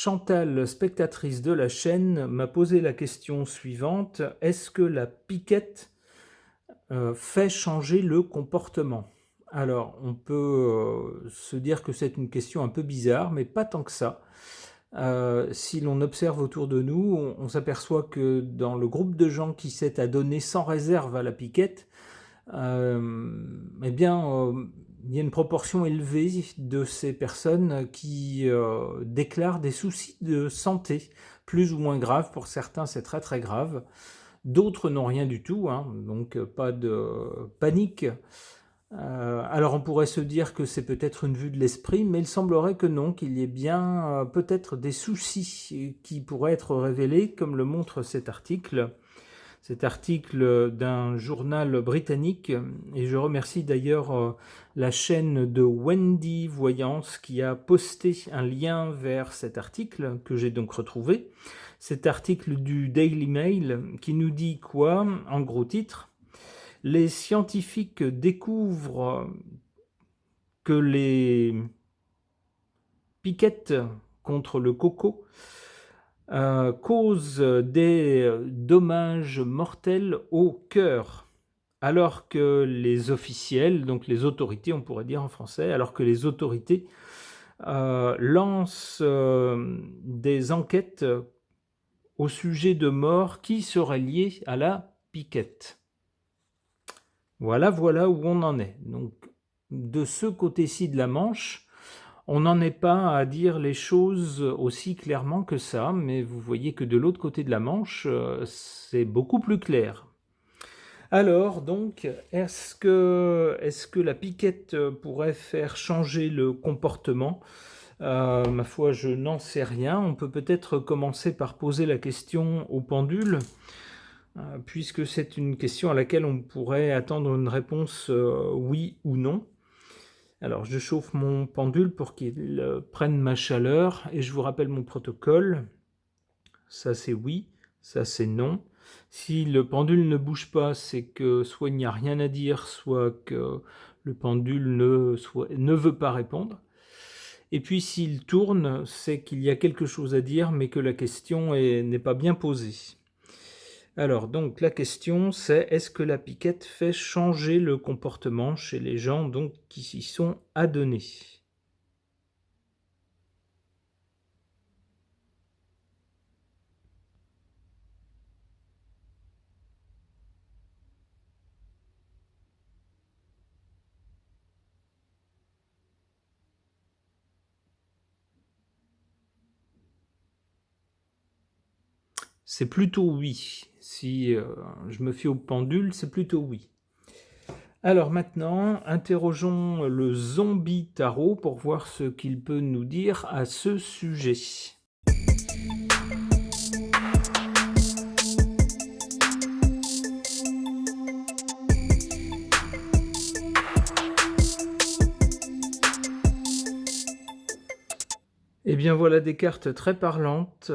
Chantal, spectatrice de la chaîne, m'a posé la question suivante: est-ce que la piquette fait changer le comportement? Alors, on peut se dire que c'est une question un peu bizarre, mais pas tant que ça. Si l'on observe autour de nous, on s'aperçoit que dans le groupe de gens qui s'est adonné sans réserve à la piquette, eh bien, il y a une proportion élevée de ces personnes qui déclarent des soucis de santé, plus ou moins graves. Pour certains, c'est très très grave. D'autres n'ont rien du tout, hein, donc pas de panique. Alors on pourrait se dire que c'est peut-être une vue de l'esprit, mais il semblerait que non, qu'il y ait bien peut-être des soucis qui pourraient être révélés, comme le montre cet article. Cet article d'un journal britannique, et je remercie d'ailleurs la chaîne de Wendy Voyance qui a posté un lien vers cet article que j'ai donc retrouvé. Cet article du Daily Mail qui nous dit quoi? En gros titre: les scientifiques découvrent que les piquettes contre le coco causent des dommages mortels au cœur, alors que les officiels, donc les autorités, on pourrait dire en français, alors que les autorités lancent des enquêtes au sujet de morts qui seraient liées à la piquette. Voilà où on en est. Donc, de ce côté-ci de la Manche, on n'en est pas à dire les choses aussi clairement que ça, mais vous voyez que de l'autre côté de la Manche, c'est beaucoup plus clair. Alors, donc, est-ce que la piquette pourrait faire changer le comportement? Ma foi, je n'en sais rien. On peut peut-être commencer par poser la question au pendule, puisque c'est une question à laquelle on pourrait attendre une réponse oui ou non. Alors, je chauffe mon pendule pour qu'il prenne ma chaleur et je vous rappelle mon protocole. Ça, c'est oui, ça, c'est non. Si le pendule ne bouge pas, c'est que soit il n'y a rien à dire, soit que le pendule ne veut pas répondre. Et puis, s'il tourne, c'est qu'il y a quelque chose à dire, mais que la question n'est pas bien posée. Alors, donc, la question, c'est: est-ce que la piquette fait changer le comportement chez les gens donc, qui s'y sont adonnés? C'est plutôt oui. Si je me fie au pendule, c'est plutôt oui. Alors maintenant, interrogeons le zombie tarot pour voir ce qu'il peut nous dire à ce sujet. Eh bien voilà des cartes très parlantes,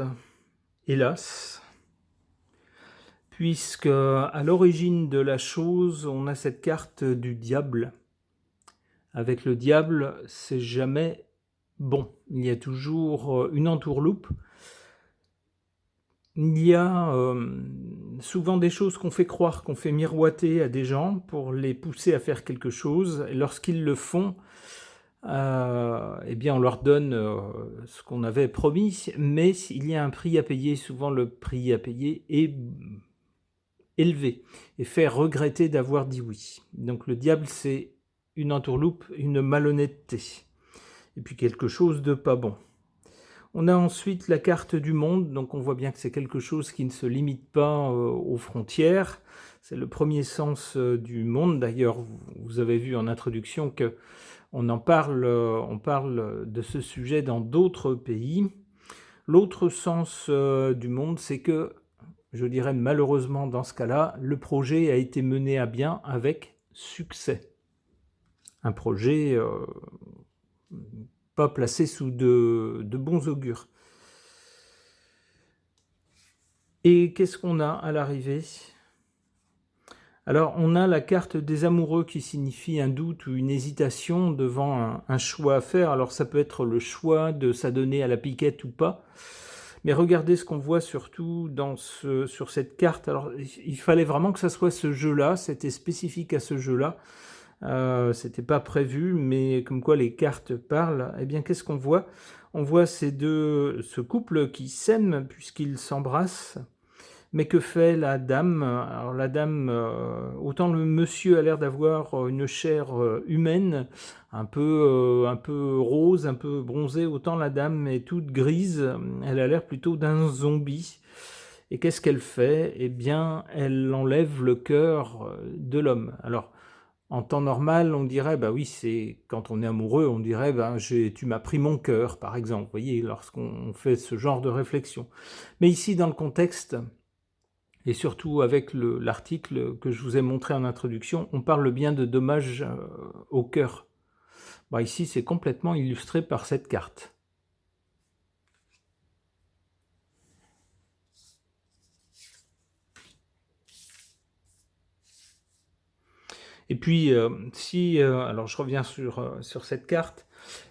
hélas, puisque à l'origine de la chose, on a cette carte du diable. Avec le diable, c'est jamais bon. Il y a toujours une entourloupe. Il y a souvent des choses qu'on fait croire, qu'on fait miroiter à des gens pour les pousser à faire quelque chose. Et lorsqu'ils le font, eh bien on leur donne ce qu'on avait promis, mais il y a un prix à payer. Souvent le prix à payer est élevé et fait regretter d'avoir dit oui. Donc le diable, c'est une entourloupe, une malhonnêteté, et puis quelque chose de pas bon. On a ensuite la carte du monde, donc on voit bien que c'est quelque chose qui ne se limite pas aux frontières. C'est le premier sens du monde. D'ailleurs, vous avez vu en introduction que on parle de ce sujet dans d'autres pays. L'autre sens du monde, c'est que, je dirais malheureusement dans ce cas-là, le projet a été mené à bien avec succès. Un projet pas placé sous de bons augures. Et qu'est-ce qu'on a à l'arrivée? Alors, on a la carte des amoureux qui signifie un doute ou une hésitation devant un choix à faire. Alors, ça peut être le choix de s'adonner à la piquette ou pas. Mais regardez ce qu'on voit surtout sur cette carte. Alors, il fallait vraiment que ça soit ce jeu-là. C'était spécifique à ce jeu-là. C'était pas prévu, mais comme quoi les cartes parlent. Eh bien, qu'est-ce qu'on voit? On voit ce couple qui s'aime puisqu'ils s'embrassent. Mais que fait la dame? Alors la dame, autant le monsieur a l'air d'avoir une chair humaine, un peu rose, un peu bronzée, autant la dame est toute grise, elle a l'air plutôt d'un zombie. Et qu'est-ce qu'elle fait? Eh bien, elle enlève le cœur de l'homme. Alors, en temps normal, on dirait, bah oui, c'est quand on est amoureux, on dirait, bah, tu m'as pris mon cœur, par exemple. Vous voyez, lorsqu'on fait ce genre de réflexion. Mais ici, dans le contexte, et surtout avec l'article que je vous ai montré en introduction, on parle bien de dommages au cœur. Bah, ici, c'est complètement illustré par cette carte. Et puis, alors je reviens sur cette carte,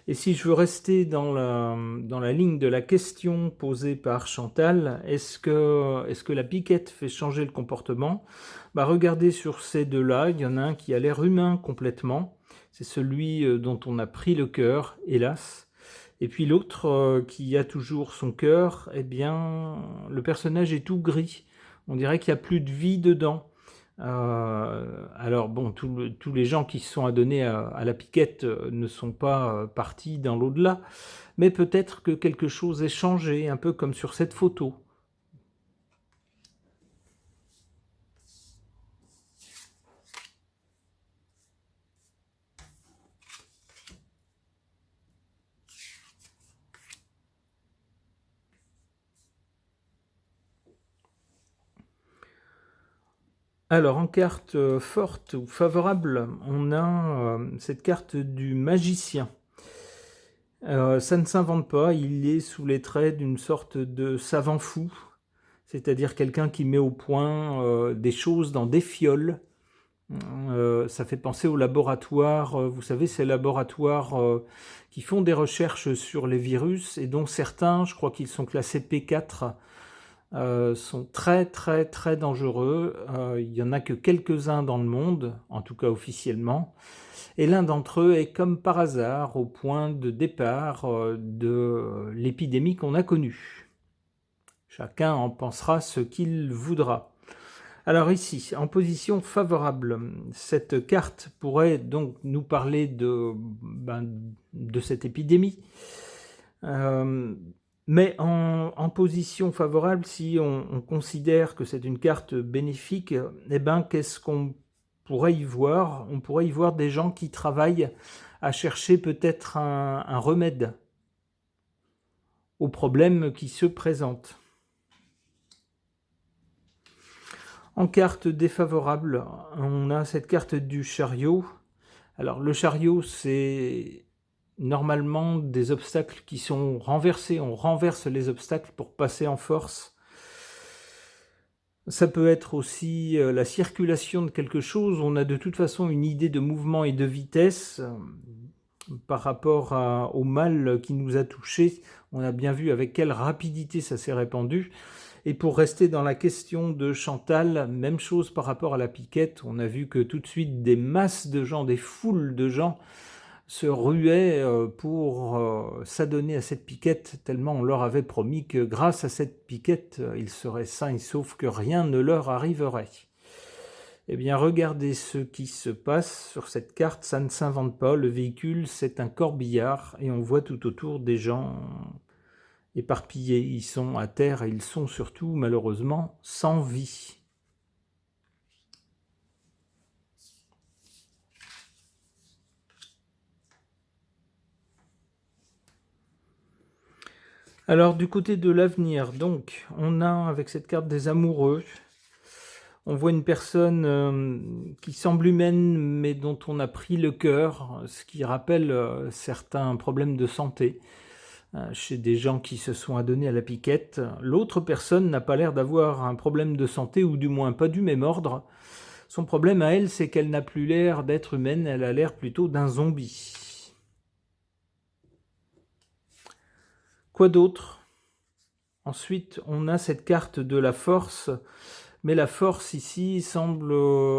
et si je veux rester dans la ligne de la question posée par Chantal, est-ce que la piquette fait changer le comportement? Bah, regardez sur ces deux-là, il y en a un qui a l'air humain complètement, c'est celui dont on a pris le cœur, hélas. Et puis l'autre qui a toujours son cœur, eh bien, le personnage est tout gris. On dirait qu'il n'y a plus de vie dedans. Alors bon, tous les gens qui se sont adonnés à la piquette ne sont pas partis dans l'au-delà, mais peut-être que quelque chose est changé, un peu comme sur cette photo. Alors, en carte forte ou favorable, on a cette carte du magicien. Ça ne s'invente pas, il est sous les traits d'une sorte de savant fou, c'est-à-dire quelqu'un qui met au point des choses dans des fioles. Ça fait penser aux laboratoires, vous savez, ces laboratoires qui font des recherches sur les virus et dont certains, je crois qu'ils sont classés P4, sont très très très dangereux. Il n'y en a que quelques-uns dans le monde, en tout cas officiellement. Et l'un d'entre eux est comme par hasard au point de départ de l'épidémie qu'on a connue. Chacun en pensera ce qu'il voudra. Alors ici, en position favorable, cette carte pourrait donc nous parler de cette épidémie. Mais en position favorable, si on considère que c'est une carte bénéfique, eh ben, qu'est-ce qu'on pourrait y voir? On pourrait y voir des gens qui travaillent à chercher peut-être un remède aux problèmes qui se présentent. En carte défavorable, on a cette carte du chariot. Alors le chariot, c'est normalement des obstacles qui sont renversés. On renverse les obstacles pour passer en force. Ça peut être aussi la circulation de quelque chose. On a de toute façon une idée de mouvement et de vitesse par rapport au mal qui nous a touchés. On a bien vu avec quelle rapidité ça s'est répandu. Et pour rester dans la question de Chantal, même chose par rapport à la piquette. On a vu que tout de suite des masses de gens, des foules de gens se ruaient pour s'adonner à cette piquette, tellement on leur avait promis que grâce à cette piquette, ils seraient sains et saufs, que rien ne leur arriverait. Eh bien, regardez ce qui se passe sur cette carte, ça ne s'invente pas. Le véhicule, c'est un corbillard, et on voit tout autour des gens éparpillés. Ils sont à terre et ils sont surtout, malheureusement, sans vie. Alors, du côté de l'avenir, donc, on a, avec cette carte des amoureux, on voit une personne qui semble humaine, mais dont on a pris le cœur, ce qui rappelle certains problèmes de santé chez des gens qui se sont adonnés à la piquette. L'autre personne n'a pas l'air d'avoir un problème de santé, ou du moins pas du même ordre. Son problème à elle, c'est qu'elle n'a plus l'air d'être humaine, elle a l'air plutôt d'un zombie. Quoi d'autre? Ensuite, on a cette carte de la force, mais la force ici semble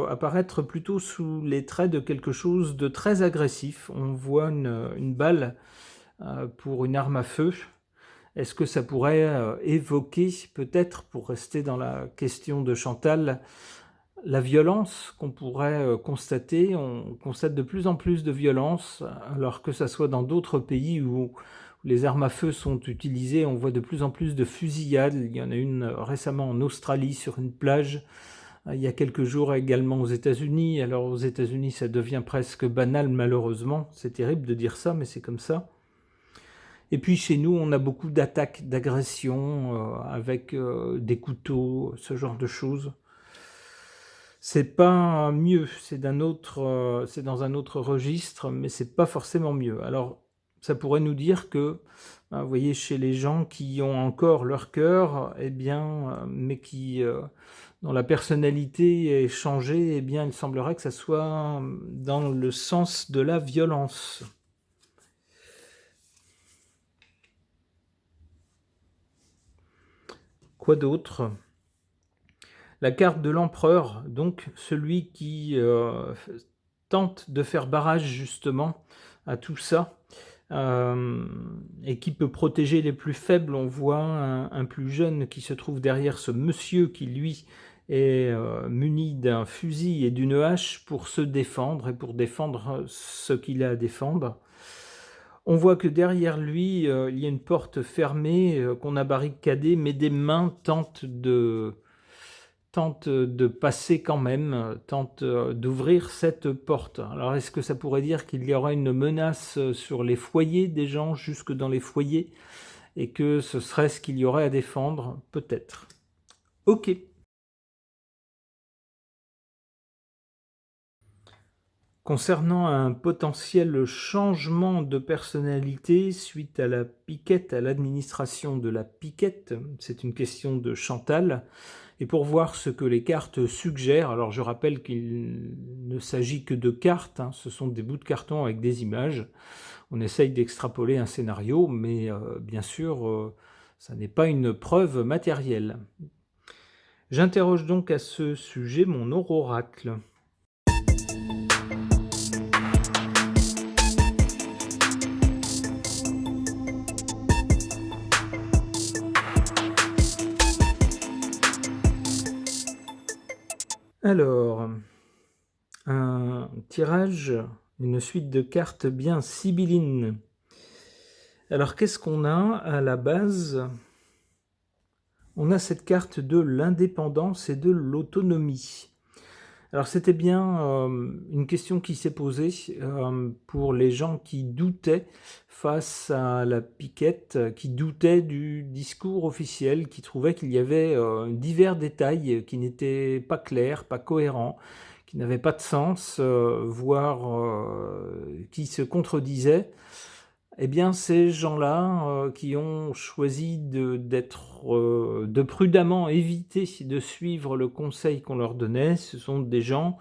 apparaître plutôt sous les traits de quelque chose de très agressif. On voit une balle pour une arme à feu. Est-ce que ça pourrait évoquer, peut-être, pour rester dans la question de Chantal, la violence qu'on pourrait constater? On constate de plus en plus de violence, alors que ça soit dans d'autres pays où les armes à feu sont utilisées, on voit de plus en plus de fusillades. Il y en a une récemment en Australie sur une plage, il y a quelques jours également aux États-Unis. Alors aux États-Unis, ça devient presque banal malheureusement, c'est terrible de dire ça, mais c'est comme ça. Et puis chez nous, on a beaucoup d'attaques, d'agressions avec des couteaux, ce genre de choses. C'est pas mieux, c'est dans un autre registre, mais c'est pas forcément mieux. Alors, ça pourrait nous dire que, vous voyez, chez les gens qui ont encore leur cœur, eh bien, mais qui, dont la personnalité est changée, eh bien, il semblerait que ça soit dans le sens de la violence. Quoi d'autre? La carte de l'empereur, donc celui qui tente de faire barrage justement à tout ça et qui peut protéger les plus faibles. On voit un plus jeune qui se trouve derrière ce monsieur qui lui est muni d'un fusil et d'une hache pour se défendre et pour défendre ce qu'il a à défendre. On voit que derrière lui, il y a une porte fermée qu'on a barricadée, mais des mains tentent de passer quand même, tentent d'ouvrir cette porte. Alors est-ce que ça pourrait dire qu'il y aura une menace sur les foyers des gens, jusque dans les foyers, et que ce serait ce qu'il y aurait à défendre? Peut-être. Ok. Concernant un potentiel changement de personnalité suite à la piquette, à l'administration de la piquette, c'est une question de Chantal. Et pour voir ce que les cartes suggèrent, alors je rappelle qu'il ne s'agit que de cartes, hein, ce sont des bouts de carton avec des images. On essaye d'extrapoler un scénario, mais bien sûr, ça n'est pas une preuve matérielle. J'interroge donc à ce sujet mon oracle. Alors, un tirage, une suite de cartes bien sibyllines. Alors, qu'est-ce qu'on a à la base? On a cette carte de l'indépendance et de l'autonomie. Alors, c'était bien une question qui s'est posée pour les gens qui doutaient face à la piquette, qui doutaient du discours officiel, qui trouvaient qu'il y avait divers détails qui n'étaient pas clairs, pas cohérents, qui n'avaient pas de sens, voire qui se contredisaient. Eh bien, ces gens-là qui ont choisi de prudemment éviter de suivre le conseil qu'on leur donnait, ce sont des gens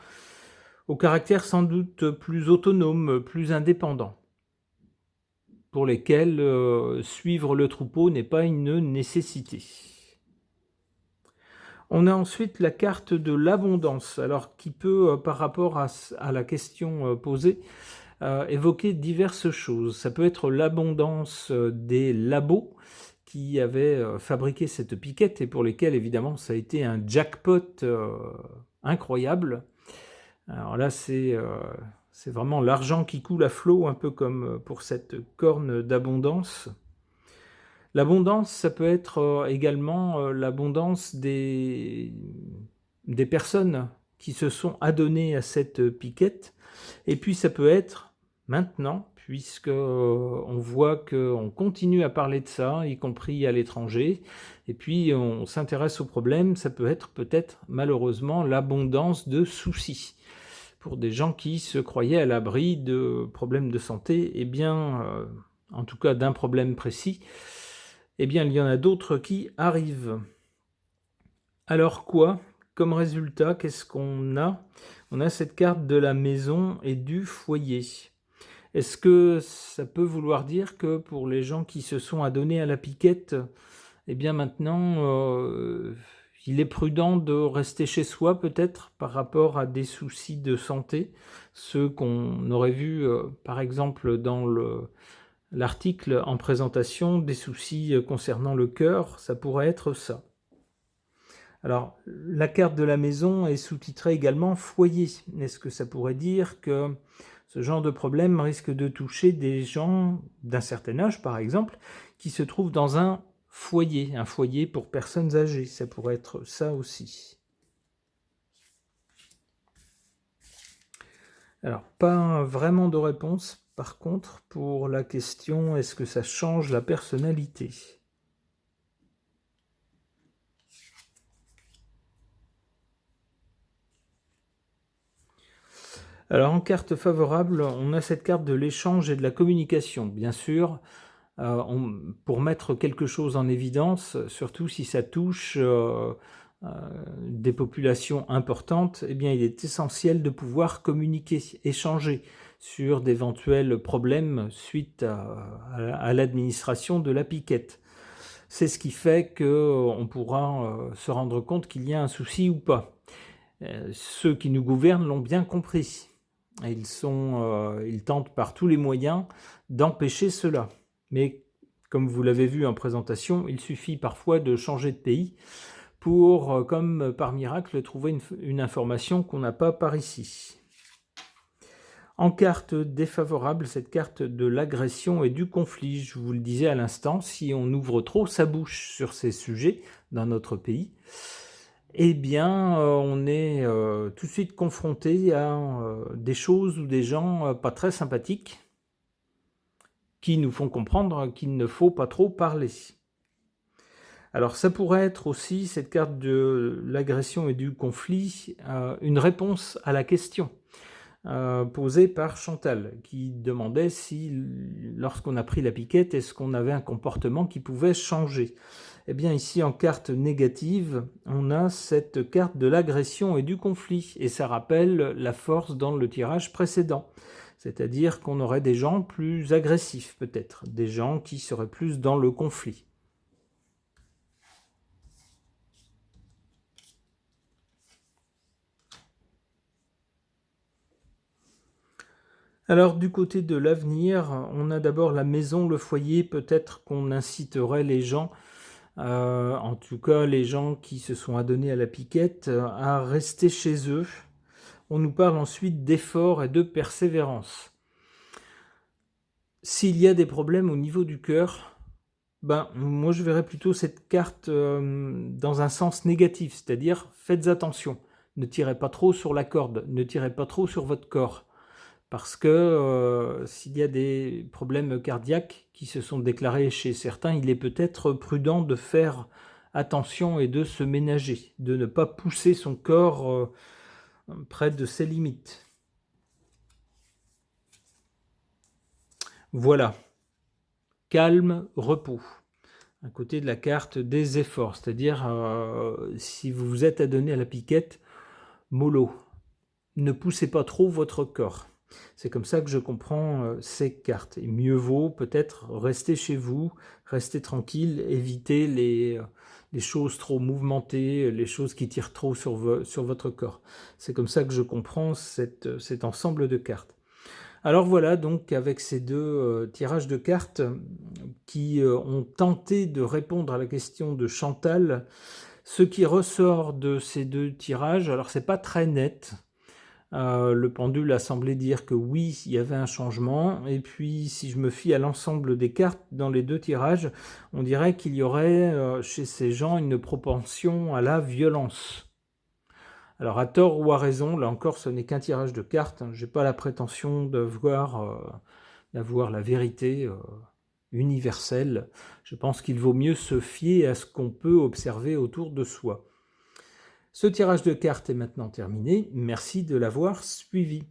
au caractère sans doute plus autonome, plus indépendant, pour lesquels suivre le troupeau n'est pas une nécessité. On a ensuite la carte de l'abondance, alors qui peut, par rapport à la question posée, évoquer diverses choses. Ça peut être l'abondance des labos qui avaient fabriqué cette piquette et pour lesquels évidemment ça a été un jackpot incroyable. Alors là c'est vraiment l'argent qui coule à flot, un peu comme pour cette corne d'abondance. L'abondance, ça peut être également l'abondance des personnes qui se sont adonnées à cette piquette. Et puis ça peut être maintenant, puisque on voit qu'on continue à parler de ça, y compris à l'étranger, et puis on s'intéresse au problème, ça peut être peut-être malheureusement l'abondance de soucis. Pour des gens qui se croyaient à l'abri de problèmes de santé, eh bien, en tout cas d'un problème précis, eh bien il y en a d'autres qui arrivent. Alors quoi? comme résultat, qu'est-ce qu'on a? On a cette carte de la maison et du foyer. Est-ce que ça peut vouloir dire que pour les gens qui se sont adonnés à la piquette, eh bien maintenant, il est prudent de rester chez soi peut-être par rapport à des soucis de santé, ceux qu'on aurait vus par exemple dans l'article en présentation, des soucis concernant le cœur, ça pourrait être ça. Alors, la carte de la maison est sous-titrée également foyer. Est-ce que ça pourrait dire que ce genre de problème risque de toucher des gens d'un certain âge, par exemple, qui se trouvent dans un foyer pour personnes âgées? Ça pourrait être ça aussi. Alors, pas vraiment de réponse, par contre, pour la question, est-ce que ça change la personnalité? Alors, en carte favorable, on a cette carte de l'échange et de la communication. Bien sûr, pour mettre quelque chose en évidence, surtout si ça touche des populations importantes, eh bien, il est essentiel de pouvoir communiquer, échanger sur d'éventuels problèmes suite à l'administration de la piquette. C'est ce qui fait qu'on pourra se rendre compte qu'il y a un souci ou pas. Ceux qui nous gouvernent l'ont bien compris. Ils tentent par tous les moyens d'empêcher cela. Mais comme vous l'avez vu en présentation, il suffit parfois de changer de pays pour, comme par miracle, trouver une information qu'on n'a pas par ici. En carte défavorable, cette carte de l'agression et du conflit, je vous le disais à l'instant, si on ouvre trop sa bouche sur ces sujets dans notre pays, eh bien, on est tout de suite confronté à des choses ou des gens pas très sympathiques qui nous font comprendre qu'il ne faut pas trop parler. Alors, ça pourrait être aussi, cette carte de l'agression et du conflit, une réponse à la question posée par Chantal, qui demandait si, lorsqu'on a pris la piquette, est-ce qu'on avait un comportement qui pouvait changer? Eh bien, ici, en carte négative, on a cette carte de l'agression et du conflit, et ça rappelle la force dans le tirage précédent. C'est-à-dire qu'on aurait des gens plus agressifs, peut-être, des gens qui seraient plus dans le conflit. Alors, du côté de l'avenir, on a d'abord la maison, le foyer, peut-être qu'on inciterait les gens, en tout cas les gens qui se sont adonnés à la piquette, à rester chez eux. On nous parle ensuite d'effort et de persévérance. S'il y a des problèmes au niveau du cœur, moi je verrais plutôt cette carte dans un sens négatif, c'est-à-dire faites attention, ne tirez pas trop sur la corde, ne tirez pas trop sur votre corps. Parce que s'il y a des problèmes cardiaques qui se sont déclarés chez certains, il est peut-être prudent de faire attention et de se ménager, de ne pas pousser son corps près de ses limites. Voilà, calme, repos. À côté de la carte des efforts, c'est-à-dire si vous vous êtes adonné à la piquette, mollo, ne poussez pas trop votre corps. C'est comme ça que je comprends ces cartes. Et mieux vaut peut-être rester chez vous, rester tranquille, éviter les choses trop mouvementées, les choses qui tirent trop sur votre corps. C'est comme ça que je comprends cet ensemble de cartes. Alors voilà, donc avec ces deux tirages de cartes qui ont tenté de répondre à la question de Chantal, ce qui ressort de ces deux tirages, alors c'est pas très net. Le pendule a semblé dire que oui, il y avait un changement, et puis si je me fie à l'ensemble des cartes dans les deux tirages, on dirait qu'il y aurait chez ces gens une propension à la violence. Alors à tort ou à raison, là encore ce n'est qu'un tirage de cartes, je n'ai pas la prétention d'avoir la vérité universelle. Je pense qu'il vaut mieux se fier à ce qu'on peut observer autour de soi. Ce tirage de cartes est maintenant terminé. Merci de l'avoir suivi.